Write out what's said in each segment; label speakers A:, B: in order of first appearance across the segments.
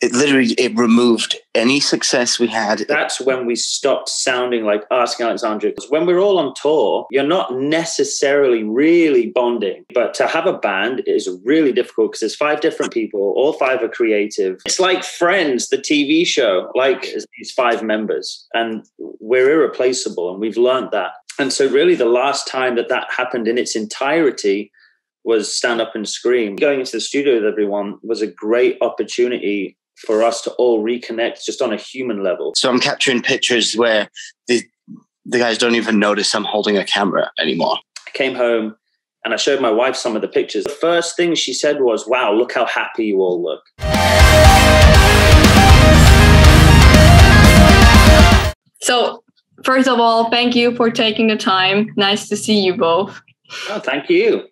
A: it removed any success we had.
B: That's when we stopped sounding like Asking Alexandria. Because when we're all on tour, you're not necessarily really bonding. But to have a band is really difficult because there's 5 different people. All 5 are creative. It's like Friends, the TV show, like these 5 members. And we're irreplaceable, and we've learned that. And so really the last time that happened in its entirety was Stand Up and Scream. Going into the studio with everyone was a great opportunity for us to all reconnect just on a human level.
A: So I'm capturing pictures where the guys don't even notice I'm holding a camera anymore.
B: I came home and I showed my wife some of the pictures. The first thing she said was, wow, look how happy you all look.
C: So first of all, thank you for taking the time. Nice to see you both.
B: Oh, thank you.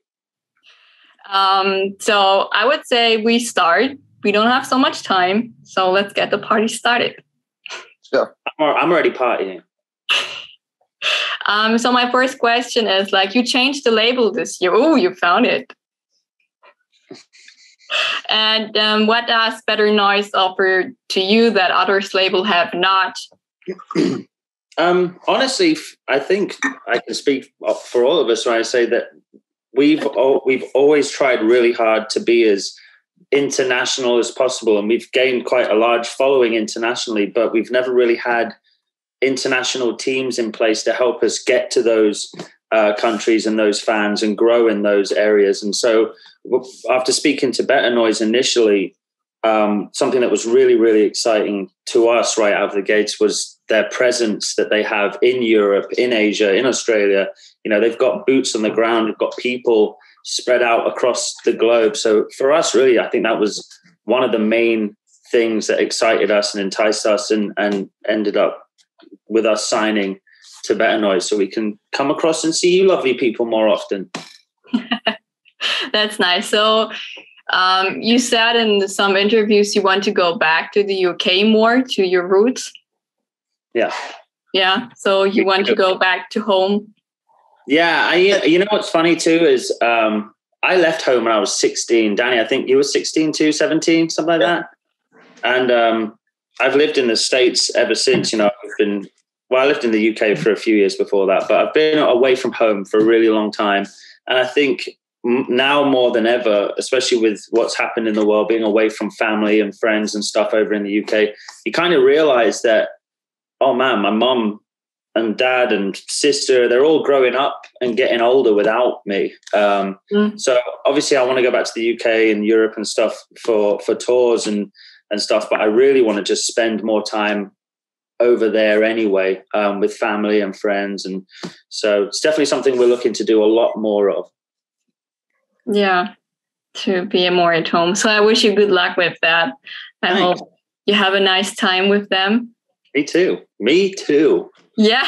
C: So I would say we start. We don't have so much time, so let's get the party started.
B: Sure. I'm already partying.
C: So my first question is, like, you changed the label this year. Oh, you found it. And what does Better Noise offer to you that others' label have not?
B: Honestly, I think I can speak for all of us when I say that we've always tried really hard to be as international as possible, and we've gained quite a large following internationally, but we've never really had international teams in place to help us get to those countries and those fans and grow in those areas. And so after speaking to Better Noise initially, something that was really, really exciting to us right out of the gates was their presence that they have in Europe, in Asia, in Australia. You know, they've got boots on the ground, they've got people spread out across the globe. So for us, really, I think that was one of the main things that excited us and enticed us and ended up with us signing to Better Noise, so we can come across and see you lovely people more often.
C: That's nice. So you said in some interviews you want to go back to the UK more, to your roots.
B: Yeah.
C: Yeah. So you want to go back to home.
B: Yeah. You know what's funny too is I left home when I was 16. Danny, I think you were 16 too, 17, something like that. And I've lived in the States ever since. You know, I lived in the UK for a few years before that, but I've been away from home for a really long time. And I think now more than ever, especially with what's happened in the world, being away from family and friends and stuff over in the UK, you kind of realize that, oh man, my mom and dad and sister, they're all growing up and getting older without me. So obviously I want to go back to the UK and Europe and stuff for tours and stuff, but I really want to just spend more time over there anyway, with family and friends. And so it's definitely something we're looking to do a lot more of.
C: Yeah, to be more at home. So I wish you good luck with that. I hope you have a nice time with them.
B: Me too.
C: Yeah.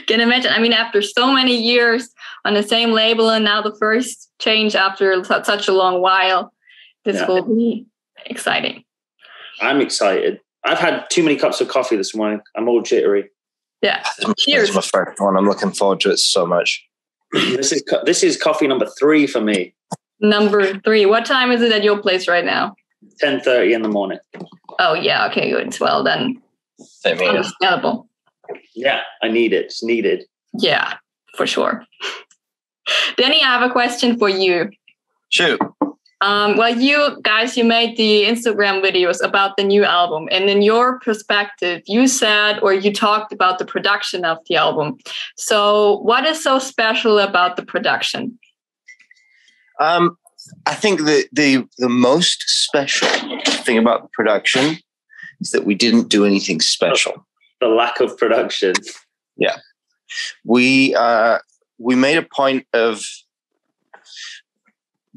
C: Can imagine. I mean, after so many years on the same label and now the first change after such a long while, this will be exciting.
B: I'm excited. I've had too many cups of coffee this morning. I'm all jittery.
C: Yeah. Cheers.
A: This is my first one. I'm looking forward to it so much.
B: This is coffee number 3 for me.
C: Number 3. What time is it at your place right now?
B: 10:30 in the morning.
C: Oh, yeah. Okay, good. Well, then understandable.
B: Yeah, I need it. It's needed.
C: Yeah, for sure. Danny, I have a question for you.
A: Shoot.
C: Well, you guys, you made the Instagram videos about the new album. And in your perspective, you said, or you talked about the production of the album. So what is so special about the production?
A: I think the most special thing about the production is that we didn't do anything special.
B: The lack of production.
A: Yeah. We made a point of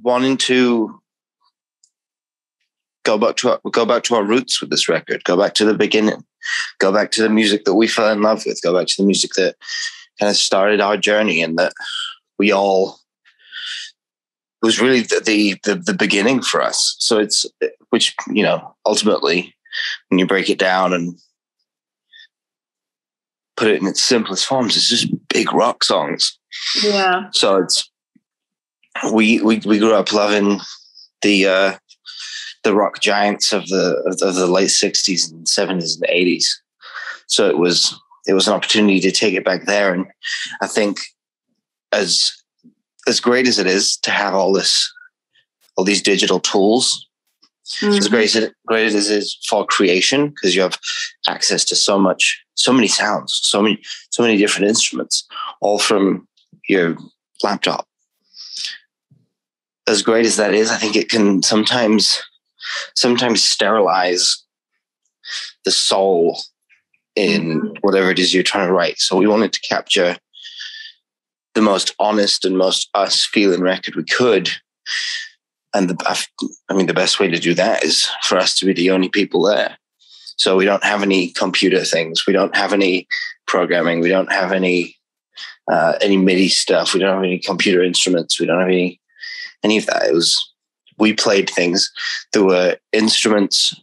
A: wanting to go back to our roots with this record, go back to the beginning, go back to the music that we fell in love with, go back to the music that kind of started our journey and that we all, it was really the beginning for us. So it's, which, you know, ultimately when you break it down and put it in its simplest forms, it's just big rock songs.
C: Yeah.
A: So it's, we grew up loving the rock giants of the late 60s and 70s and 80s. So it was an opportunity to take it back there. And I think as great as it is to have all these digital tools, as great as it is for creation, because you have access to so many sounds, so many different instruments, all from your laptop. As great as that is, I think it can sometimes sterilize the soul in whatever it is you're trying to write. So we wanted to capture the most honest and most us feeling record we could. And the best way to do that is for us to be the only people there. So we don't have any computer things. We don't have any programming. We don't have any MIDI stuff. We don't have any computer instruments. We don't have any of that. We played things that were instruments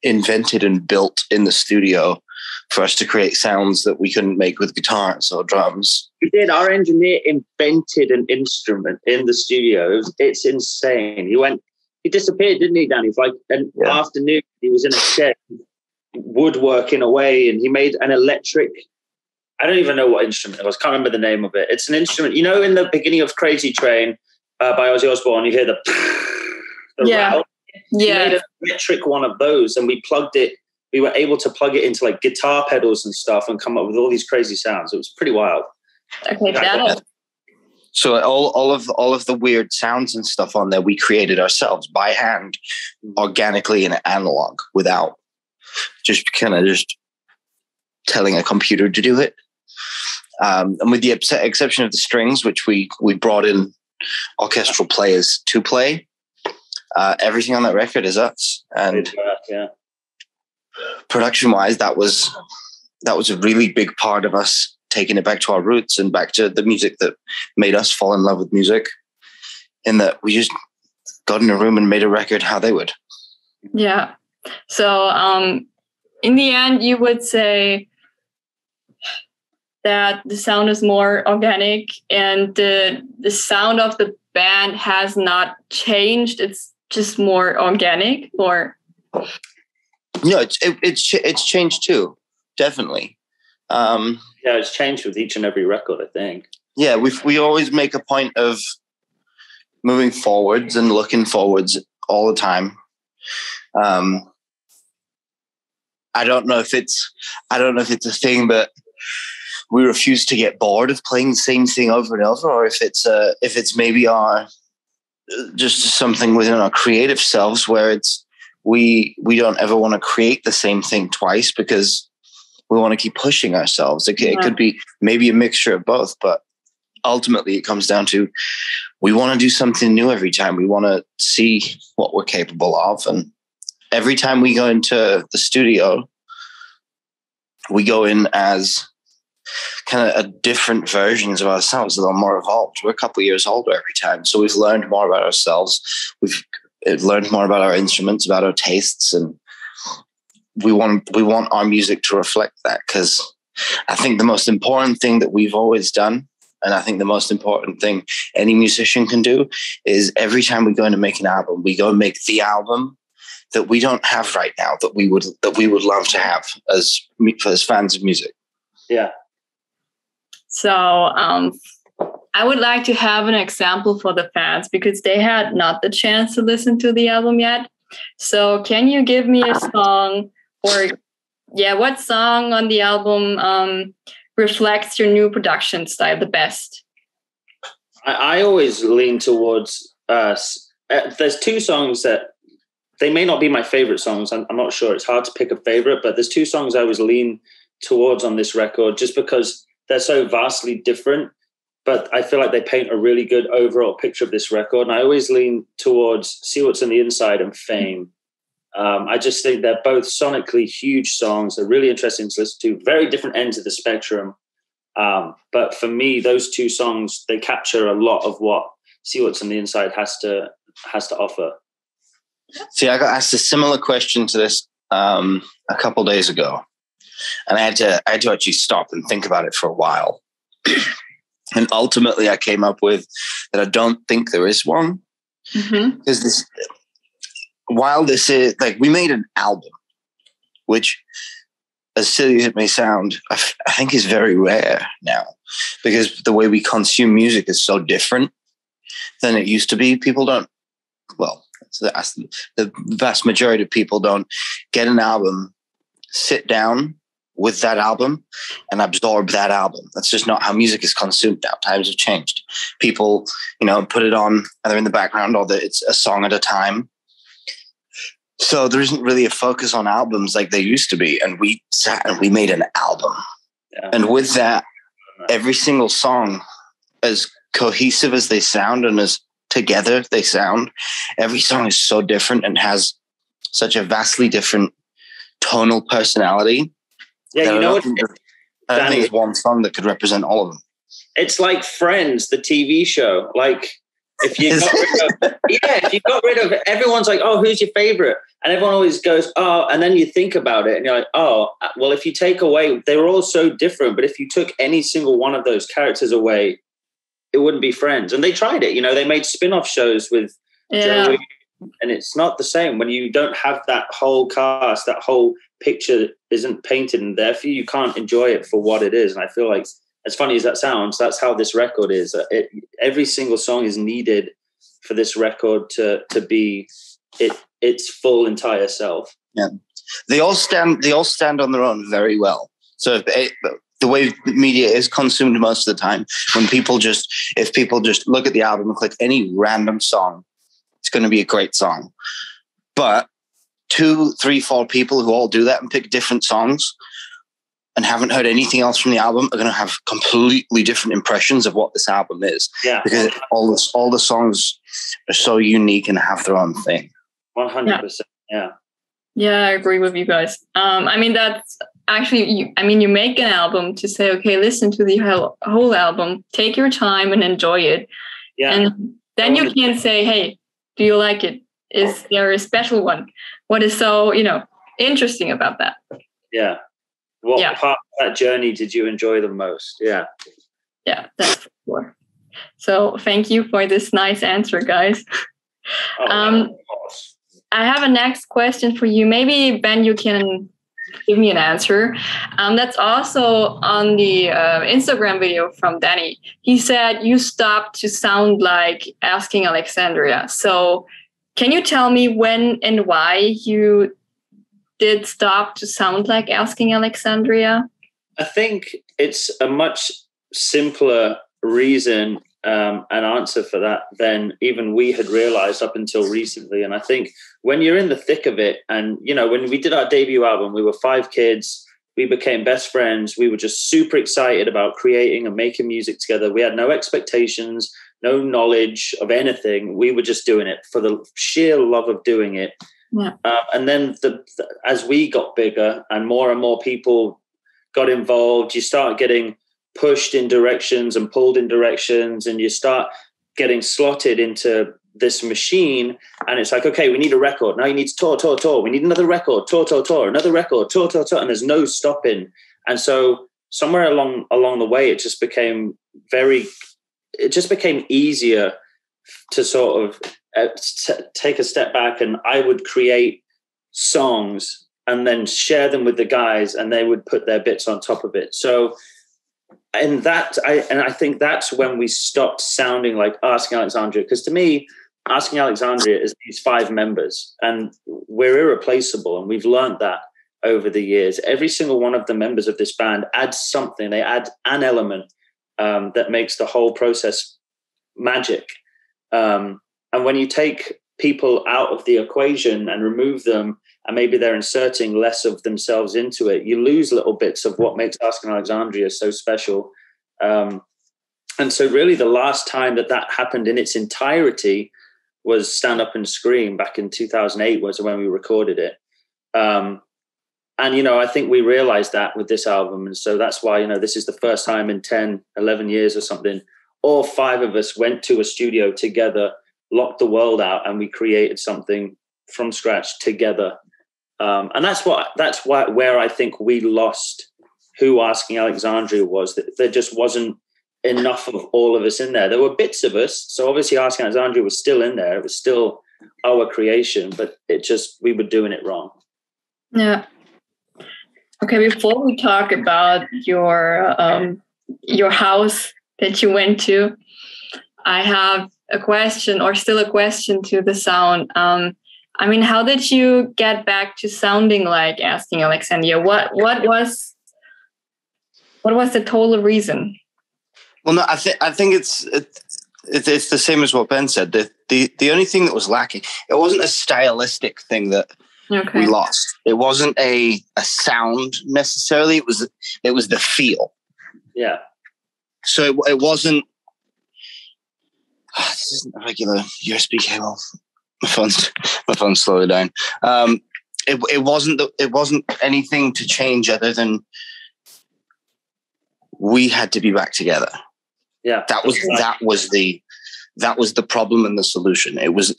A: invented and built in the studio for us to create sounds that we couldn't make with guitars or drums.
B: We did. Our engineer invented an instrument in the studio. It's insane. He disappeared, didn't he, Danny? For like an afternoon, he was in a shed woodworking away, and he made an electric, I don't even know what instrument it was. Can't remember the name of it. It's an instrument, in the beginning of Crazy Train by Ozzy Osbourne, you hear the rattle. We made an electric one of those, and we were able to plug it into like guitar pedals and stuff and come up with all these crazy sounds. It was pretty wild.
C: Okay,
A: so all of the weird sounds and stuff on there, we created ourselves by hand, organically and analog, without just telling a computer to do it. And with the exception of the strings, which we brought in orchestral players to play, everything on that record is us. And production-wise, that was a really big part of us taking it back to our roots and back to the music that made us fall in love with music, in that we just got in a room and made a record how they would.
C: Yeah. So in the end, you would say that the sound is more organic and the sound of the band has not changed. It's just more organic, or?
A: No, it's changed too, definitely.
B: It's changed with each and every record, I think.
A: Yeah, we always make a point of moving forwards and looking forwards all the time. I don't know if it's a thing, but we refuse to get bored of playing the same thing over and over, or if it's maybe our just something within our creative selves where it's we don't ever want to create the same thing twice because we want to keep pushing ourselves. It could be maybe a mixture of both, but ultimately it comes down to we want to do something new every time. We want to see what we're capable of. And every time we go into the studio, we go in as kind of a different versions of ourselves, a little more evolved. We're a couple of years older every time. So we've learned more about ourselves. We've learned more about our instruments, about our tastes, and we want our music to reflect that, because I think the most important thing that we've always done, and I think the most important thing any musician can do, is every time we go in to make an album, we go and make the album that we don't have right now that we would love to have as fans of music.
B: Yeah.
C: So I would like to have an example for the fans because they had not the chance to listen to the album yet. So can you give me a song, or what song on the album reflects your new production style the best?
B: I always lean towards there's two songs that they may not be my favorite songs. I'm not sure. It's hard to pick a favorite, but there's two songs I always lean towards on this record just because they're so vastly different, but I feel like they paint a really good overall picture of this record. And I always lean towards See What's on the Inside and Fame. I just think they're both sonically huge songs. They're really interesting to listen to, very different ends of the spectrum. But for me, those two songs, they capture a lot of what See What's on the Inside has to offer.
A: See, I got asked a similar question to this a couple days ago, and I had to actually stop and think about it for a while. And ultimately, I came up with that I don't think there is one, because while this is like, we made an album, which, as silly as it may sound, I think is very rare now, because the way we consume music is so different than it used to be. People don't, well, the vast majority of people don't get an album, sit down with that album and absorb that album. That's just not how music is consumed now. Times have changed. People, put it on either in the background or it's a song at a time. So there isn't really a focus on albums like there used to be. And we sat and we made an album. Yeah. And with that, every single song, as cohesive as they sound and as together they sound, every song is so different and has such a vastly different tonal personality.
B: Yeah,
A: I don't think there's one song that could represent all of them. It's
B: like Friends, the TV show. Like, if you got rid of everyone's like, oh, who's your favorite? And everyone always goes, oh, and then you think about it and you're like, oh, well, if you take away, they were all so different, but if you took any single one of those characters away, it wouldn't be Friends. And they tried it, they made spin-off shows with Joey, and it's not the same when you don't have that whole cast, that whole picture isn't painted, and therefore you can't enjoy it for what it is. And I feel like, as funny as that sounds, that's how this record is. Every single song is needed for this record to be its full entire self. Yeah,
A: they all stand on their own very well. So the way media is consumed most of the time, if people just look at the album and click any random song, it's going to be a great song. But 2, 3, 4 people who all do that and pick different songs and haven't heard anything else from the album are going to have completely different impressions of what this album is.
B: Yeah,
A: because all the songs are so unique and have their own thing.
B: 100%. Yeah.
C: Yeah, I agree with you guys. That's actually, you make an album to say, okay, listen to the whole album, take your time and enjoy it.
B: Yeah.
C: And then you can say, hey, do you like it? Is there a special one? What is so, interesting about that?
B: Yeah. What part of that journey did you enjoy the most? Yeah.
C: Yeah, that's for sure. So thank you for this nice answer, guys. Of course. I have a next question for you. Maybe, Ben, you can give me an answer. That's also on the Instagram video from Danny. He said you stopped to sound like Asking Alexandria. So can you tell me when and why you did stop to sound like Asking Alexandria?
B: I think it's a much simpler reason and answer for that than even we had realized up until recently. And I think when you're in the thick of it, and, when we did our debut album, we were 5 kids, we became best friends. We were just super excited about creating and making music together. We had no expectations, no knowledge of anything. We were just doing it for the sheer love of doing it.
C: Yeah.
B: And then as we got bigger and more people got involved, you start getting pushed in directions and pulled in directions, and you start getting slotted into this machine. And it's like, okay, we need a record. Now you need to tour. We need another record, tour, another record, tour. And there's no stopping. And so somewhere along the way, it just became easier to sort of take a step back, and I would create songs and then share them with the guys, and they would put their bits on top of it. So, I think that's when we stopped sounding like Asking Alexandria, because to me, Asking Alexandria is these 5 members, and we're irreplaceable, and we've learned that over the years. Every single one of the members of this band adds something. They add an element that makes the whole process magic. And when you take people out of the equation and remove them, and maybe they're inserting less of themselves into it, you lose little bits of what makes Asking Alexandria so special. And so really the last time that happened in its entirety was Stand Up and Scream back in 2008 was when we recorded it. And, I think we realized that with this album. And so that's why, this is the first time in 10, 11 years or something, all 5 of us went to a studio together, locked the world out, and we created something from scratch together. And that's where I think we lost who Asking Alexandria was. That there just wasn't enough of all of us in there. There were bits of us. So obviously Asking Alexandria was still in there. It was still our creation, but we were doing it wrong.
C: Yeah. Okay, before we talk about your house that you went to, I have a question, or still a question to the sound. I mean, how did you get back to sounding like Asking Alexandria? What was the total reason?
A: Well, no, I think it's the same as what Ben said. The only thing that was lacking, it wasn't a stylistic thing that we lost. It wasn't a sound necessarily. It was the feel.
B: Yeah.
A: So it wasn't. This isn't a regular USB cable. My phone's slowly down. It wasn't anything to change other than we had to be back together.
B: Yeah,
A: that was the problem and the solution. It was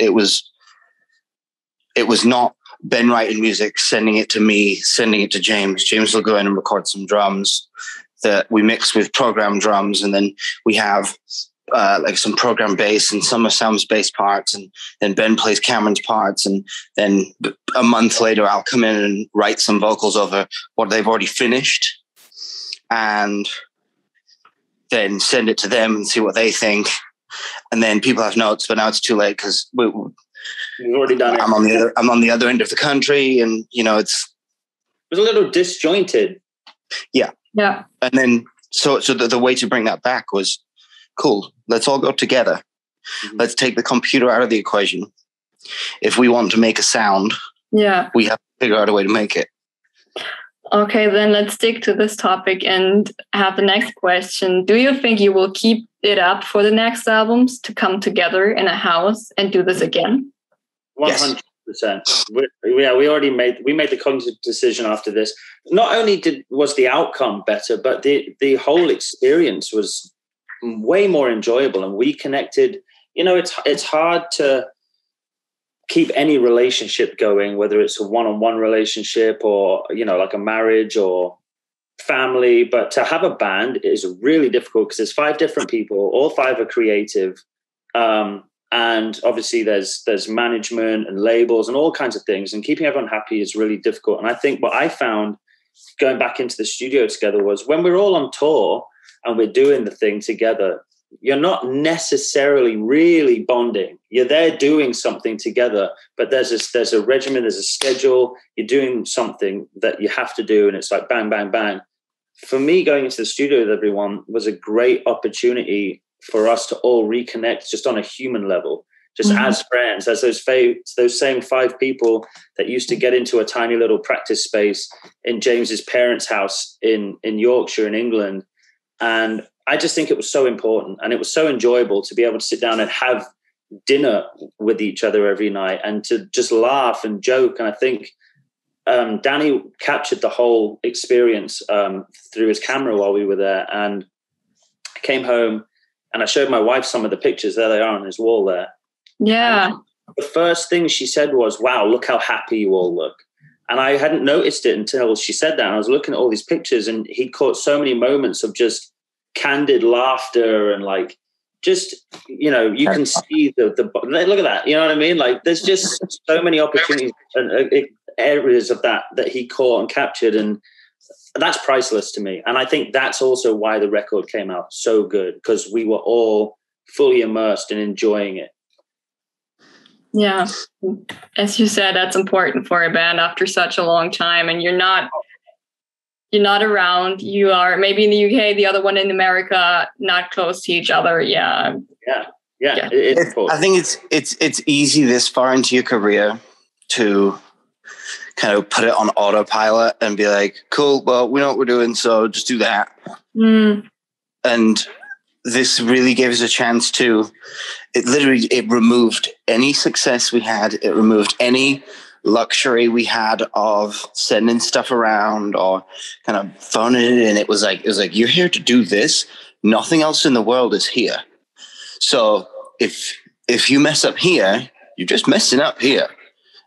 A: not Ben writing music, sending it to me, sending it to James. James will go in and record some drums that we mix with program drums, and then we have like some program bass and some of Sam's bass parts, and then Ben plays Cameron's parts, and then a month later I'll come in and write some vocals over what they've already finished, and then send it to them and see what they think. And then people have notes, but now it's too late because we've
B: already done it.
A: I'm on the other end of the country, and it was
B: a little disjointed.
A: Yeah.
C: Yeah.
A: And then so the way to bring that back was, cool, let's all go together. Mm-hmm. Let's take the computer out of the equation. If we want to make a sound, we have to figure out a way to make it.
C: Okay, then let's stick to this topic and have the next question. Do you think you will keep it up for the next albums to come together in a house and do this again?
B: 100%. We already made the conscious decision after this. Not only was the outcome better, but the whole experience was way more enjoyable, and we connected. It's hard to keep any relationship going, whether it's a one-on-one relationship or like a marriage or family, but to have a band is really difficult because there's 5 different people, all 5 are creative, and obviously there's management and labels and all kinds of things, and keeping everyone happy is really difficult. And I think what I found going back into the studio together was when we're all on tour and we're doing the thing together, you're not necessarily really bonding. You're there doing something together, but there's a regimen, there's a schedule. You're doing something that you have to do, and it's like bang, bang, bang. For me, going into the studio with everyone was a great opportunity for us to all reconnect just on a human level, just as friends, as those same 5 people that used to get into a tiny little practice space in James's parents' house in Yorkshire in England. And I just think it was so important, and it was so enjoyable to be able to sit down and have dinner with each other every night and to just laugh and joke. And I think Danny captured the whole experience through his camera while we were there. And I came home and I showed my wife some of the pictures. There they are on his wall there.
C: Yeah.
B: And the first thing she said was, "Wow, look how happy you all look." And I hadn't noticed it until she said that. And I was looking at all these pictures, and he caught so many moments of just candid laughter and like, just, you can see the look at that. You know what I mean? Like, there's just so many opportunities and areas of that he caught and captured. And that's priceless to me. And I think that's also why the record came out so good, because we were all fully immersed and enjoying it.
C: Yeah. As you said, that's important for a band after such a long time, and you're not around. You are maybe in the UK, the other one in America, not close to each other. Yeah.
B: It's important.
A: I think it's easy this far into your career to kind of put it on autopilot and be like, cool, well, we know what we're doing, so just do that. And this really gave us a chance to, it removed any success we had. It removed any luxury we had of sending stuff around or kind of phoning it in. It was like, you're here to do this. Nothing else in the world is here. So if you mess up here, you're just messing up here.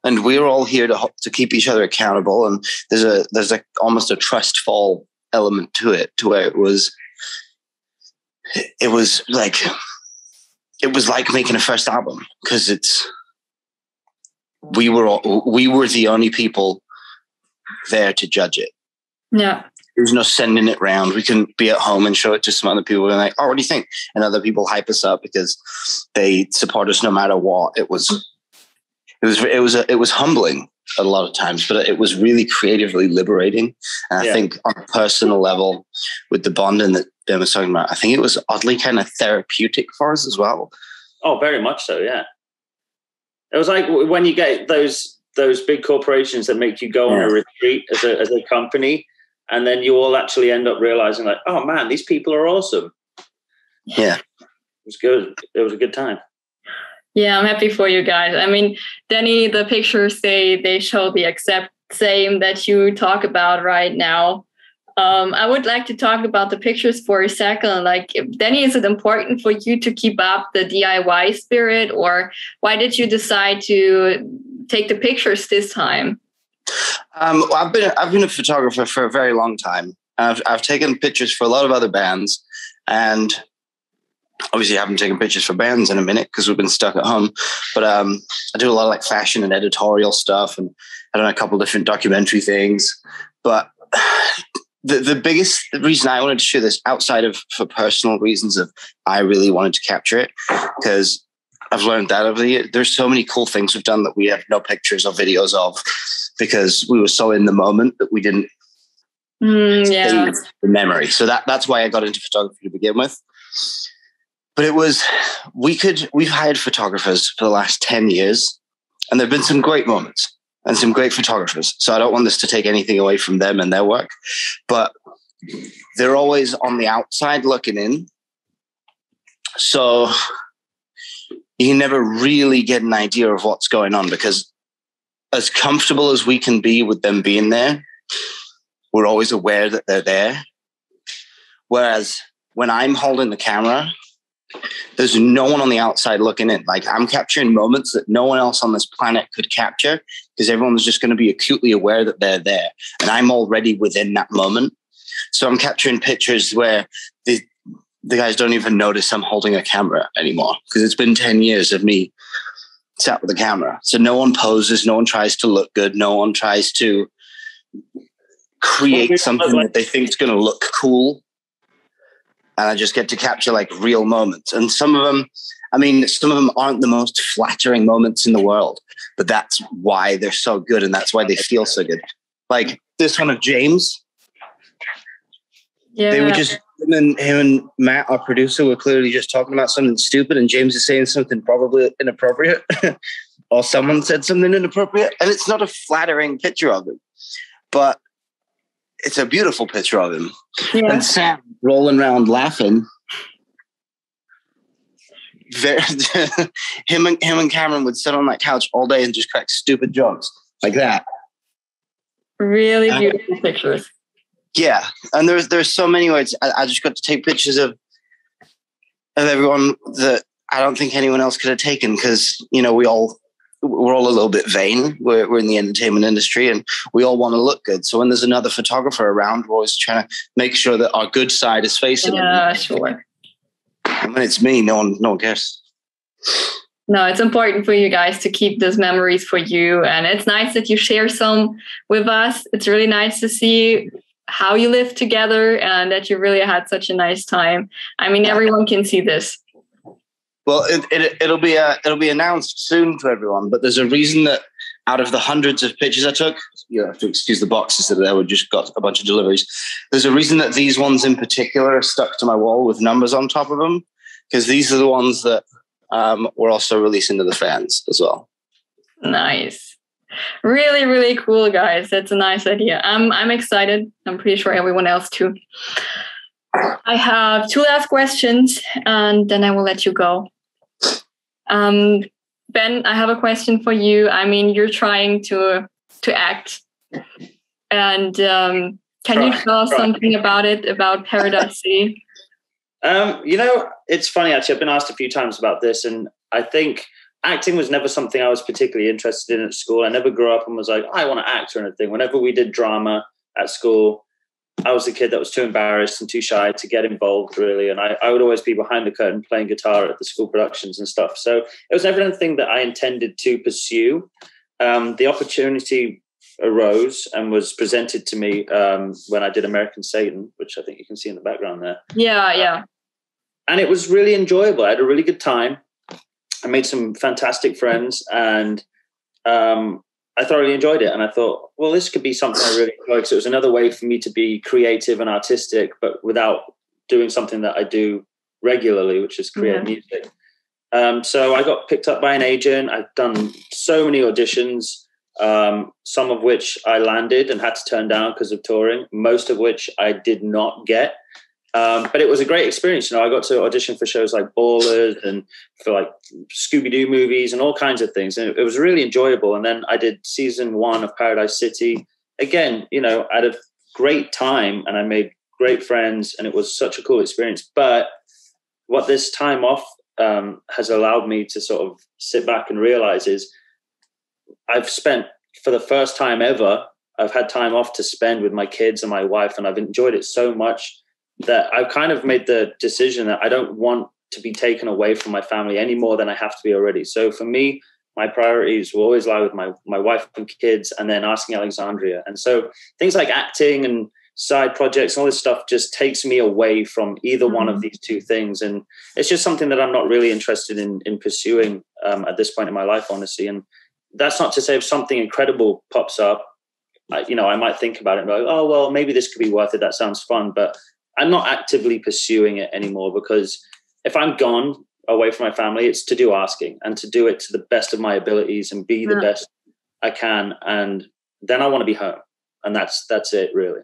A: And we're all here to keep each other accountable. And there's almost a trust fall element to it, to where it was like making a first album, because we were the only people there to judge it.
C: Yeah.
A: There was no sending it round. We couldn't be at home and show it to some other people and like, oh, what do you think? And other people hype us up because they support us no matter what. It was humbling a lot of times, but it was really creatively liberating. And I think on a personal level, with the bonding that Ben was talking about, I think it was oddly kind of therapeutic for us as well.
B: Oh, very much so. Yeah. It was like when you get those big corporations that make you go on a retreat as a company, and then you all actually end up realizing like, oh man, these people are awesome.
A: Yeah.
B: It was good. It was a good time.
C: Yeah, I'm happy for you guys. I mean, Danny, the pictures, they show the exact same that you talk about right now. I would like to talk about the pictures for a second. Like, Danny, is it important for you to keep up the DIY spirit, or why did you decide to take the pictures this time?
A: I've been a photographer for a very long time. I've taken pictures for a lot of other bands, and obviously I haven't taken pictures for bands in a minute because we've been stuck at home. But I do a lot of like fashion and editorial stuff, and I've done a couple different documentary things. But the biggest reason I wanted to share this, outside of for personal reasons of I really wanted to capture it, because I've learned that over the years, there's so many cool things we've done that we have no pictures or videos of because we were so in the moment that we didn't save the memory. So that's why I got into photography to begin with. But it was, we've hired photographers for the last 10 years, and there've been some great moments and some great photographers. So I don't want this to take anything away from them and their work, but they're always on the outside looking in. So you never really get an idea of what's going on, because as comfortable as we can be with them being there, we're always aware that they're there. Whereas when I'm holding the camera, there's no one on the outside looking in. Like, I'm capturing moments that no one else on this planet could capture, because everyone's just going to be acutely aware that they're there. And I'm already within that moment. So I'm capturing pictures where the guys don't even notice I'm holding a camera anymore, because it's been 10 years of me sat with a camera. So no one poses, no one tries to look good, no one tries to create something that they think is going to look cool. And I just get to capture like real moments. And some of them aren't the most flattering moments in the world, but that's why they're so good. And that's why they feel so good. Like this one of James. Yeah. They were just, him and Matt, our producer, were clearly just talking about something stupid, and James is saying something probably inappropriate, or someone said something inappropriate. And it's not a flattering picture of him, but it's a beautiful picture of him. Yeah. And Sam rolling around laughing. Him and Cameron would sit on that couch all day and just crack stupid jokes like that.
C: Really beautiful pictures.
A: Yeah, and there's so many ways. I just got to take pictures of everyone that I don't think anyone else could have taken, because we're all a little bit vain. We're in the entertainment industry, and we all want to look good. So when there's another photographer around, we're always trying to make sure that our good side is facing them.
C: Yeah, sure.
A: And when it's me, no one cares.
C: No, it's important for you guys to keep those memories for you, and it's nice that you share some with us. It's really nice to see how you live together and that you really had such a nice time. I mean, everyone can see this.
A: Well, it'll be announced soon to everyone, but there's a reason that out of the hundreds of pictures I took, you have to excuse the boxes that there, we just got a bunch of deliveries. There's a reason that these ones in particular are stuck to my wall with numbers on top of them, because these are the ones that we're also releasing to the fans as well.
C: Nice. Really, really cool, guys. That's a nice idea. I'm excited. I'm pretty sure everyone else too. I have two last questions, and then I will let you go. Ben, I have a question for you. I mean, you're trying to act, and can you tell us something about it, about Paradise City?
B: It's funny, actually. I've been asked a few times about this, and I think acting was never something I was particularly interested in at school. I never grew up and was like, I want to act or anything. Whenever we did drama at school, I was the kid that was too embarrassed and too shy to get involved, really. And I would always be behind the curtain playing guitar at the school productions and stuff. So it was never anything that I intended to pursue. the opportunity arose and was presented to me when I did American Satan, which I think you can see in the background there.
C: Yeah.
B: And it was really enjoyable. I had a really good time. I made some fantastic friends, and I thoroughly enjoyed it. And I thought, well, this could be something I really enjoy, because it was another way for me to be creative and artistic, but without doing something that I do regularly, which is create music. So I got picked up by an agent. I've done so many auditions, some of which I landed and had to turn down because of touring, most of which I did not get. But it was a great experience. I got to audition for shows like Ballers and for like Scooby-Doo movies and all kinds of things. And it was really enjoyable. And then I did season 1 of Paradise City. Again, I had a great time and I made great friends, and it was such a cool experience. But what this time off has allowed me to sort of sit back and realize is I've spent, for the first time ever, I've had time off to spend with my kids and my wife, and I've enjoyed it so much that I've kind of made the decision that I don't want to be taken away from my family any more than I have to be already. So for me, my priorities will always lie with my wife and kids, and then asking Alexandria. And so things like acting and side projects, all this stuff just takes me away from either one of these two things. And it's just something that I'm not really interested in pursuing at this point in my life, honestly. And that's not to say if something incredible pops up, I might think about it and be like, oh, well, maybe this could be worth it. That sounds fun. But I'm not actively pursuing it anymore, because if I'm gone away from my family, it's to do asking and to do it to the best of my abilities and be the best I can. And then I want to be home. And that's it, really.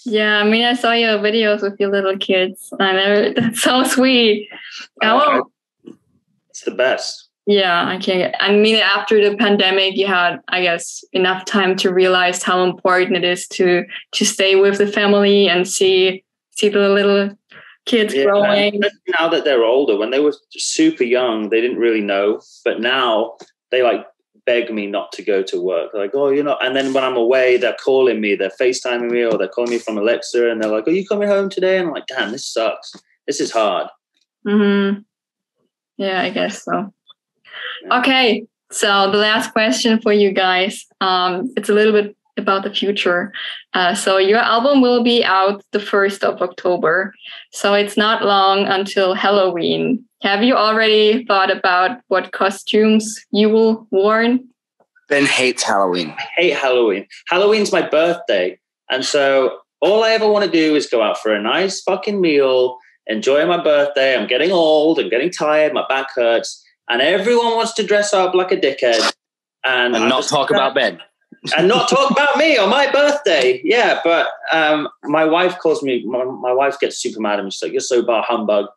C: Yeah, I mean, I saw your videos with your little kids. That's so sweet.
B: It's the best.
C: Yeah, I mean, after the pandemic, you had, I guess, enough time to realize how important it is to stay with the family and see the little kids growing.
B: Now that they're older, when they were super young, they didn't really know. But now they beg me not to go to work. They're like, oh, and then when I'm away, they're calling me, they're FaceTiming me, or they're calling me from Alexa, and they're like, are you coming home today? And I'm like, damn, this sucks. This is hard.
C: Yeah, I guess so. Okay, so the last question for you guys. It's a little bit about the future. So your album will be out the 1st of October. So it's not long until Halloween. Have you already thought about what costumes you will wear?
A: Ben hates Halloween.
B: I hate Halloween. Halloween's my birthday. And so all I ever want to do is go out for a nice fucking meal, enjoy my birthday. I'm getting old, I'm getting tired, my back hurts. And everyone wants to dress up like a dickhead. And
A: not talk about Ben.
B: And not talk about me on my birthday. Yeah, but my wife calls me, my wife gets super mad at me. She's like, you're so bar humbug.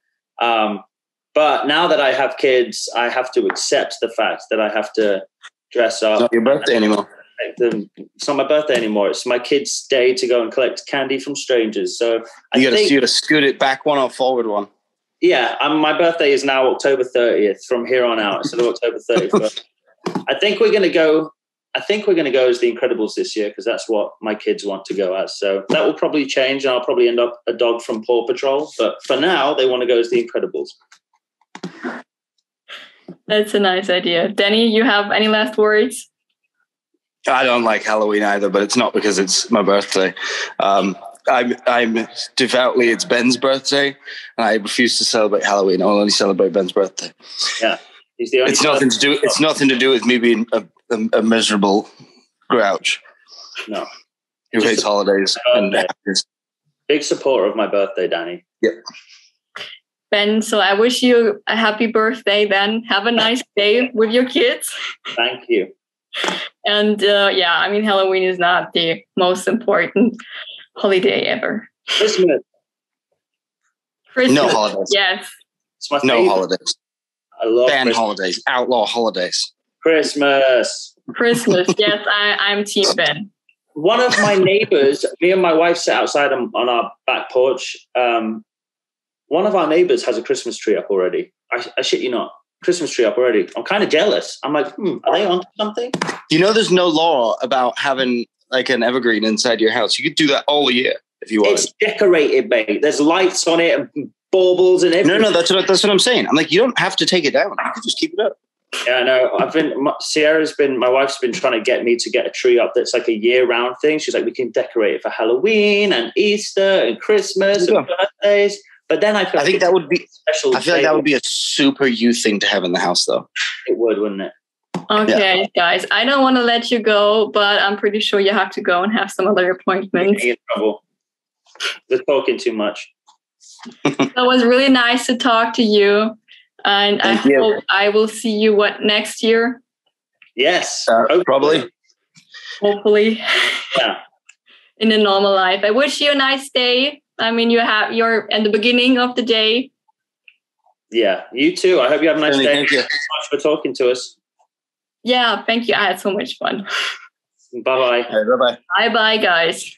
B: But now that I have kids, I have to accept the fact that I have to dress up.
A: It's not your birthday anymore.
B: It's not my birthday anymore. It's my kids' day to go and collect candy from strangers. So
A: you got to scoot it back one or forward one.
B: Yeah, my birthday is now October 30th from here on out instead of October 31st. I think we're going to go as The Incredibles this year, because that's what my kids want to go as. So that will probably change, and I'll probably end up a dog from Paw Patrol. But for now, they want to go as The Incredibles.
C: That's a nice idea. Danny, you have any last words?
A: I don't like Halloween either, but it's not because it's my birthday. I'm devoutly, it's Ben's birthday, and I refuse to celebrate Halloween. I'll only celebrate Ben's birthday.
B: Yeah, he's the only.
A: It's nothing to do with me being a miserable grouch.
B: No,
A: who hates holidays and
B: big supporter of my birthday, Danny.
A: Yep.
C: Ben, so I wish you a happy birthday. Then have a nice day with your kids.
B: Thank you.
C: And I mean, Halloween is not the most important holiday ever.
B: Christmas.
A: No holidays.
C: Yes.
A: No holidays.
B: I love
A: ban
B: Christmas.
A: holidays. Outlaw holidays.
B: Christmas.
C: Yes, I'm Team Ben.
B: One of my neighbors, me and my wife sat outside on our back porch. One of our neighbors has a Christmas tree up already. I shit you not. Christmas tree up already. I'm kind of jealous. I'm like, are they onto something?
A: You know, there's no law about having like an evergreen inside your house. You could do that all year if you want.
B: It's decorated, mate. There's lights on it and baubles and everything.
A: No, that's what I'm saying. I'm like, you don't have to take it down. You can just keep it up.
B: Yeah, no, my wife's been trying to get me to get a tree up that's like a year-round thing. She's like, we can decorate it for Halloween and Easter and Christmas and birthdays. But then I think that would be special.
A: I feel like that would be a super you thing to have in the house, though.
B: It would, wouldn't it?
C: Okay, guys, I don't want to let you go, but I'm pretty sure you have to go and have some other appointments.
B: You're in trouble. They're talking too much.
C: It was really nice to talk to you. And I hope I will see you next year?
B: Yes.
A: Probably.
C: Hopefully.
B: Yeah. In
C: a normal life. I wish you a nice day. I mean, you're in the beginning of the day.
B: Yeah, you too. I hope you have a nice day. Thank you so much for talking to us.
C: Yeah, thank you. I had so much fun.
B: Bye-bye.
A: Bye-bye.
C: Bye-bye, guys.